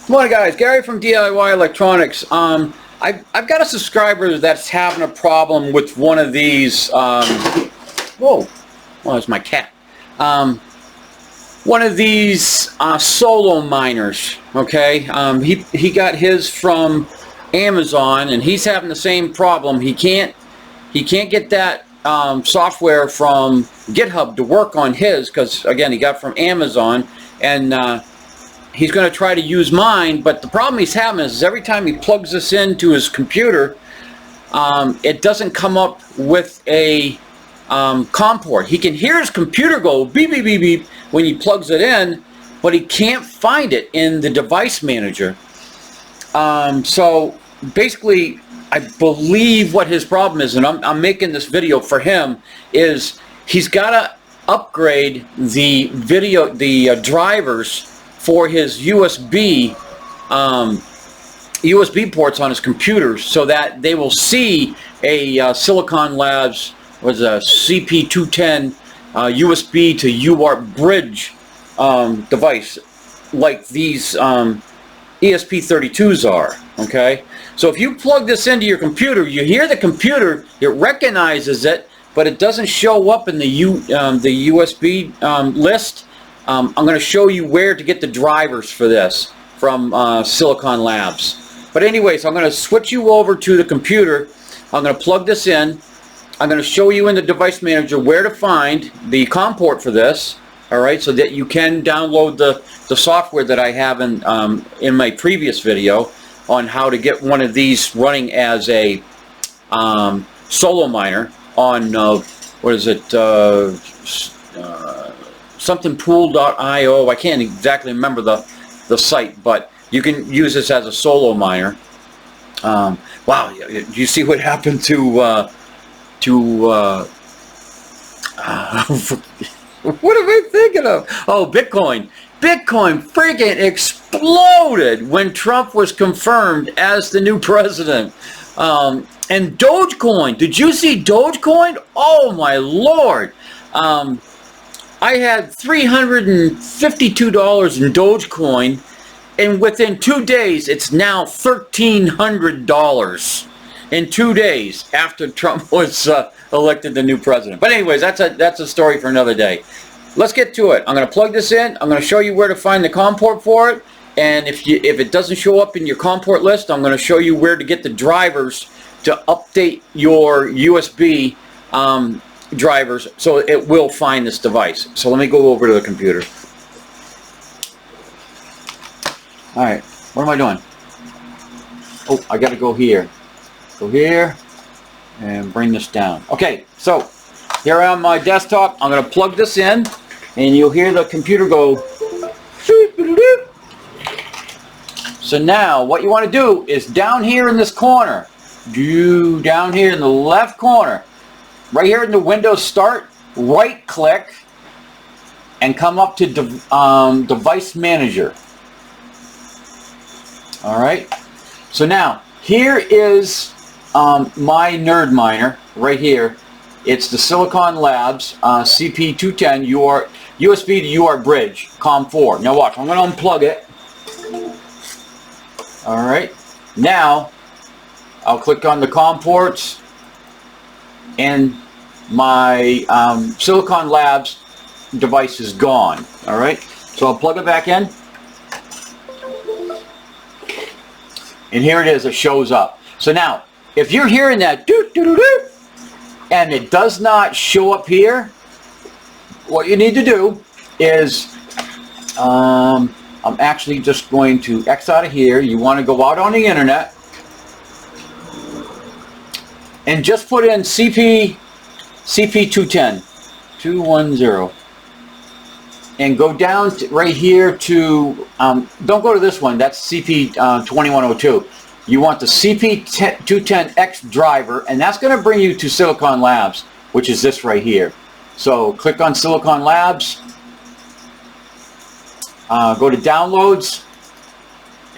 Morning guys, Gary from DIY Electronics. I've got a subscriber that's having a problem with one of these, whoa, well, it's my cat. One of these solo miners, okay? He got his from Amazon and he's having the same problem. He can't get that software from GitHub to work on his because, again, he got from Amazon, and he's going to try to use mine, but the problem he's having is every time he plugs this into his computer, it doesn't come up with a COM port. He can hear his computer go beep, beep, beep, beep when he plugs it in, but he can't find it in the device manager. So basically, I believe what his problem is, and I'm making this video for him, is he's got to upgrade the drivers for his USB ports on his computer so that they will see a Silicon Labs was a CP210 USB to UART Bridge device like these ESP32s are. Okay, so if you plug this into your computer, you hear the computer, it recognizes it, but it doesn't show up in the USB list. I'm going to show you where to get the drivers for this from Silicon Labs. But anyways, I'm going to switch you over to the computer. I'm going to plug this in. I'm going to show you in the device manager where to find the COM port for this. All right, so that you can download the software that I have in my previous video on how to get one of these running as a solo miner on what is it? somethingpool.io. I can't exactly remember the site, but you can use this as a solo miner. Wow, you see what happened to what am I thinking of? Oh, Bitcoin. Bitcoin freaking exploded when Trump was confirmed as the new president. And Dogecoin, did you see Dogecoin? Oh my Lord. I had $352 in Dogecoin, and within 2 days, it's now $1,300 in 2 days after Trump was elected the new president. But anyways, that's a story for another day. Let's get to it. I'm going to plug this in. I'm going to show you where to find the COM port for it, and if it doesn't show up in your COM port list, I'm going to show you where to get the drivers to update your USB drivers so it will find this device. So let me go over to the computer. Alright, what am I doing? Oh, I gotta go here. Go here and bring this down. Okay, so here I am on my desktop. I'm gonna plug this in and you'll hear the computer go. So now what you want to do is down here in this corner, down here in the left corner, right here in the Windows Start, right click and come up to Device Manager. Alright, so now here is my Nerdminer right here. It's the Silicon Labs CP210 USB to UART Bridge COM4. Now watch, I'm going to unplug it. Alright, now I'll click on the COM ports, and my Silicon Labs device is gone. Alright, so I'll plug it back in, and here it is, it shows up. So now if you're hearing that doo doo doo doo and it does not show up here, what you need to do is I'm actually just going to X out of here. You want to go out on the internet and just put in CP210 210 and go down to right here to don't go to this one, that's CP2102. You want the CP210x driver, and that's going to bring you to Silicon Labs, which is this right here. So click on Silicon Labs, go to downloads,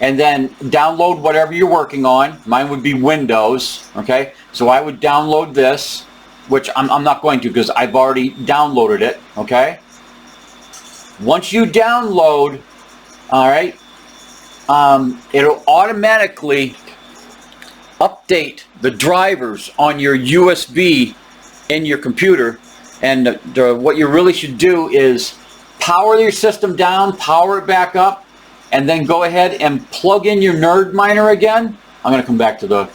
and then download whatever you're working on. Mine would be Windows. Okay, so I would download this, which I'm not going to because I've already downloaded it. Okay, once you download, all right, it'll automatically update the drivers on your USB in your computer. And what you really should do is power your system down, power it back up, and then go ahead and plug in your Nerdminer again. I'm going to come back to the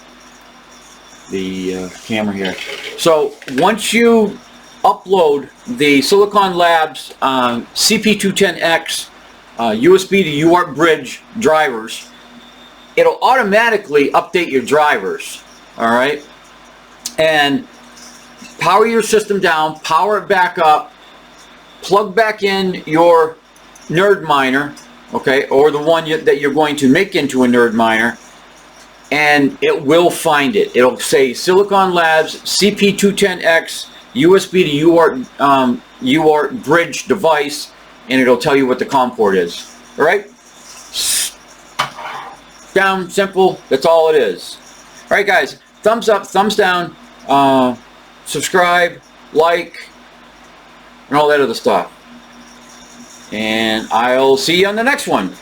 camera here. So once you upload the Silicon Labs CP210x USB to UART Bridge drivers, it'll automatically update your drivers, all right? And power your system down, power it back up, plug back in your Nerdminer, okay, or the one that you're going to make into a Nerdminer, and it will find it. It'll say Silicon Labs CP210x USB to UART Bridge device, and it'll tell you what the COM port is. All right? Down, simple. That's all it is. All right, guys. Thumbs up, thumbs down, subscribe, like, and all that other stuff. And I'll see you on the next one.